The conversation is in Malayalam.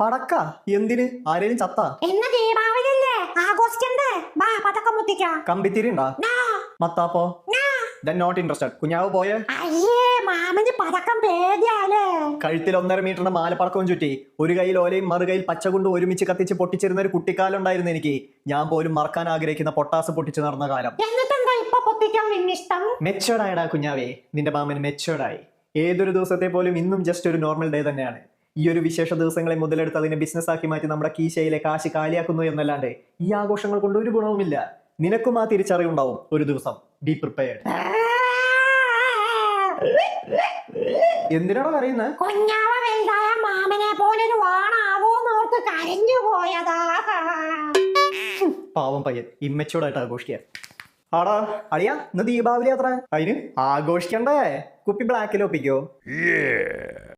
പടക്ക എന്തിന്? ആരേലും ചത്ത? ഇന്ന് ദീപാവലിയല്ലേ, ആഘോഷിക്കണ്ടേ? വാ പതക്കം മുത്തിക്കാം. കമ്പിത്തിരി ഉണ്ടാ? മത്താപ്പോ? Not interested. കുഞ്ഞാവ് പോയേ? അയ്യേ, മാമന് പതക്കം പേടിയാലേ. കഴുത്തിൽ 1.5 മീറ്ററിന്റെ മാലപ്പടക്കവും ചുറ്റി ഒരു കയ്യിൽ ഓലയും മറുകയിൽ പച്ച കൊണ്ട് ഒരുമിച്ച് കത്തിച്ച് പൊട്ടിച്ചിരുന്ന ഒരു കുട്ടിക്കാലം ഉണ്ടായിരുന്നു എനിക്ക്. ഞാൻ പോലും മറക്കാൻ ആഗ്രഹിക്കുന്ന പൊട്ടാസ് പൊട്ടിച്ച് നടന്ന കാലം. എന്നിട്ടെന്താ ഇപ്പൊ പൊട്ടിക്കാൻ ഇഷ്ടം? മെച്ചേർഡ് ആയടാ കുഞ്ഞാവേ, നിന്റെ മാമന് മെച്ചേർഡ് ആയി. ഏതൊരു ദിവസത്തെ പോലും ഇന്നും ജസ്റ്റ് ഒരു നോർമൽ ഡേ തന്നെയാണ്. ഈ ഒരു വിശേഷ ദിവസങ്ങളെ മുതലെടുത്ത് അതിനെ ബിസിനസ് ആക്കി മാറ്റി നമ്മുടെ കീശയിലെ കാശ് കാലിയാക്കുന്നു എന്നല്ലാണ്ട് ഈ ആഘോഷങ്ങൾ കൊണ്ട് ഒരു ഗുണവുമില്ല. നിനക്കും ആ തിരിച്ചറിവുണ്ടാവും ഒരു ദിവസം. Be prepared. എന്തിനാണോ അറിയുന്നത്? കുഞ്ഞാവ വലുതായ മാമനെ പോലൊരു വാണാവോന്നോർത്ത് കരഞ്ഞു പോയതാ. പാവം പയ്യൻ ഇമ്മച്ചോടായിട്ട് ആഘോഷിക്കുക. ആടാ അളിയാ, ഇന്ന് ദീപാവലി അത്ര, അതിന് ആഘോഷിക്കണ്ടേ? കുപ്പി ബ്ലാക്കിൽ ഒപ്പിക്കോ?